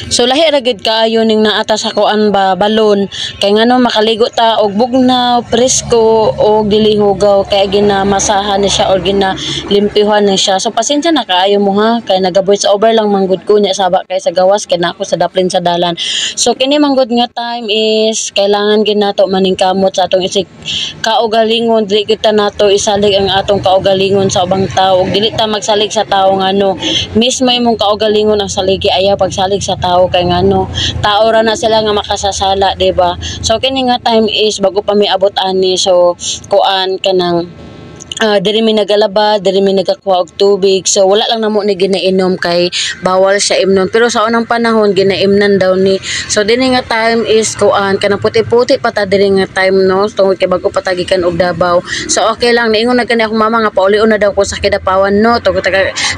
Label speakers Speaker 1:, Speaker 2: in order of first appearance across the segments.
Speaker 1: So lahi ra gid kaayo ning naata sa kuan ba balon kay ngano makaligo ta og bugnaw, presko og dili hugaw kay ginamasahan ni siya or ginalimpyuhan ni siya. So pasensya na kaayo mo ha kay naga-voice over lang manggod ko nya saba kay sa gawas kay nako sa daplin sa dalan. So kini manggod nga time is kailangan gid nato maningkamot sa atong isig kaugalingon, dili kita nato isalig ang atong kaugalingon sa ubang tawo ug dili ta magsalig sa tawo ngano mismo imong kaugalingon ang saligi ayaw pagsalig sa tawo kay ngano tao ra na sila nga makasasala, diba? So kini nga time is bago pa mi abot ani so kuan kanang diri mi nagalaba, diri mi nagakuha og tubig. So wala lang namo ni ginainom kay bawal siya imnon. Pero sa unang panahon ginaimnan daw ni. So dinhi nga time is kuan kanang puti-puti pa ta diri nga time no tungod kay bago patagikan og Davao. So okay lang niingon na kani akong mama nga paulion na daw ko sa Kidapawan no. Tungod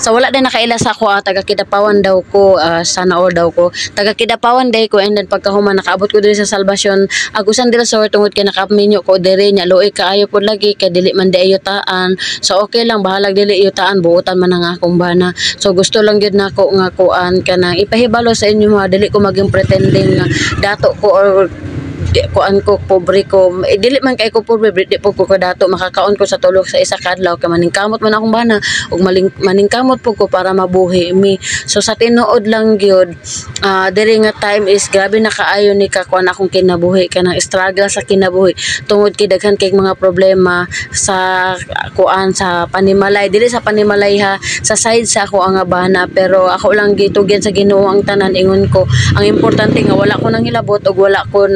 Speaker 1: sa wala din nakaila sa ako taga Kidapawan daw ko sana all daw ko. Taga Kidapawan day ko and then pagkahuman nakaabot ko diri sa Salvacion Agusan del Sur tungod kay nakaminyo ko diri nya luoy kaayo pud lagi kay dili man di ayo ta so okay lang bahalag dili yutaan buutan man ang akong bana. So gusto lang gyud nako nga kuan kanang ipahibalo sa inyo ha dili ko maging pretending nga dato ko or kuan ko pobre ko dili man kay ko pobre di po ko dato makakaon ko sa tulog sa isa kadlaw kay maningkamot man akong bana ug maningkamot po ko para mabuhi mi. So sa tinuod lang gyud diri nga time is grabe na kaayo ni ka kuan akong kinabuhi kanang struggle sa kinabuhi tungod kay daghan kay mga problema sa kuan sa panimalay dili sa panimalay ha sa side sa ako ang bana pero ako lang gitugyan sa Ginoo ang tanan ingon ko ang importante nga wala ko nang hilabot ug wala ko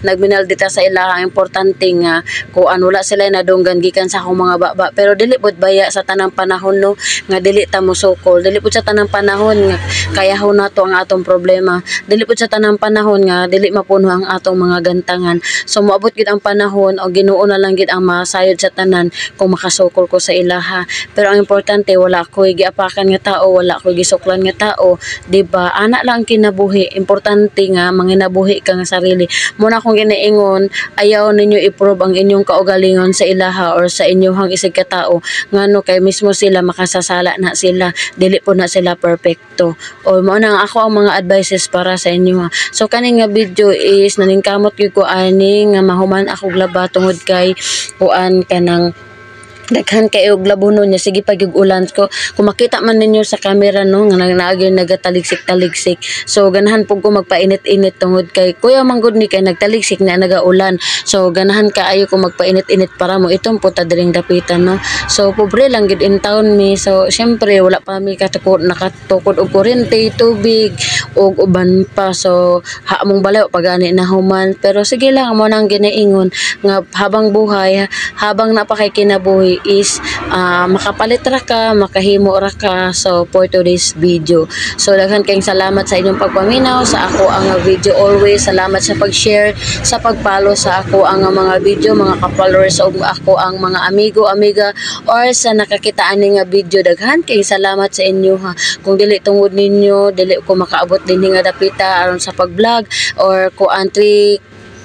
Speaker 1: nagminaldita sa ilaha ang importante nga kuan wala sila nadunggan gikan sa akong mga baba pero dili pud baya sa tanang panahon no nga dili ta musukol dili pud sa tanang panahon nga kayahon nato ang atong problema dili pud sa tanang panahon nga dili mapuno ang atong mga gantangan. So moabot gid ang panahon o Ginoo na lang gid ang masayod sa tanan kung makasukol ko sa ilaha pero ang importante wala ko giapakan nga tao wala ko gisuklan nga tao diba ana lang kinabuhi importante nga manginabuhi ka nga sarili muna kung ginaingon ayaw ninyo i-prove ang inyong kaugalingon sa ilaha or sa inyong isig katao ngano kay mismo sila makasasala na sila dili po na sila perfecto o mao nang ako ang mga advices para sa inyo ha. So kani nga video is naningkamot gyud ko ani nga mahuman ako laba tungod kay kuan kanang daghan kay og labunon niya sige pag yung ulan ko kung makita man ninyo sa camera no nga naagi nagataligsik so ganahan pug ko magpainit-init tungod kay kuya manggod ni kay nagtaligsik na nagaulan so ganahan kaayo ko magpainit-init para mo itong puta diring dapitan no. So pobre lang gid in town mi so syempre wala pa mi nakatukod og kuryente tubig og uban pa so mong balaw pagani na human pero sige lang mo nang ginaingon nga habang buhay habang napakay kinabuhi is makapalit ra ka makahimo ra ka so for today's video. So daghan kayong salamat sa inyong pagpaminaw sa ako ang video always salamat sa pag-share sa pag-follow sa ako ang mga video mga ka-followers og ako ang mga amiga or sa nakakitaan ni nga video daghan kayong salamat sa inyo ha kung dili tungod ninyo dili ko makaabot din nga dapita aron sa pag-vlog or ko entry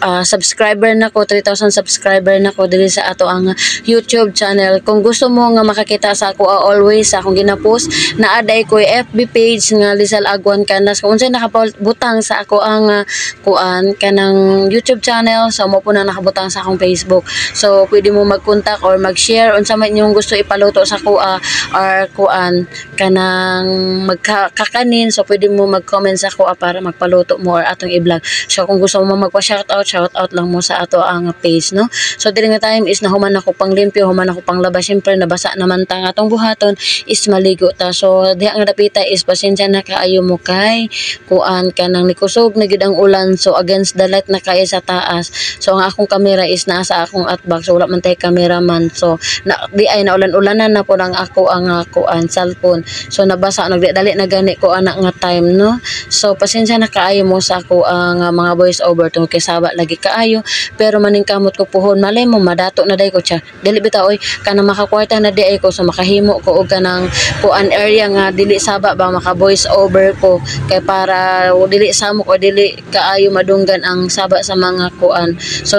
Speaker 1: subscriber na ko 3,000 subscriber na ko dili sa ato ang YouTube channel. Kung gusto mo nga makakita sa ako always sa akong ginapost na aday ko FB page nga Lizal Aguan Canas kung unsay nakabutang sa ako ang kuan kanang YouTube channel so mo po na nakabutang sa akong Facebook so pwede mo mag-contact or mag-share unsa man inyong gusto ipaluto sa ko or kuan kanang magkakanin so pwede mo mag-comment sa ako para magpaluto mo or atong i-vlog. So kung gusto mo magpa-shoutout shout out lang mo sa ato ang page no. So diri nga time is nahuman ako pang limpyo human ako pang labas syempre nabasa naman ta atong buhaton is maligo ta so diha nga dapita is pasensya na kaayo mo kay kuan kanang nikusog na gid ang ulan so against the light na kay sa taas so ang akong camera is nasa akong atbag so wala man tay cameraman so di ay na ulan-ulanan na po ang ako ang kuan cellphone so nabasa nagdali na gani ko anak nga time no. So pasensya na kaayo mo sa ako ang mga voice over tungkol kay saba lagi kaayo pero maningkamot ko puhon malay mo madato na day ko siya dili bitaw oy kana makakwarta na di ay ko so makahimo ko og kanang kuan area nga dili saba ba maka voice over ko kay para dili samok o dili kaayo madunggan ang saba sa mga kuan so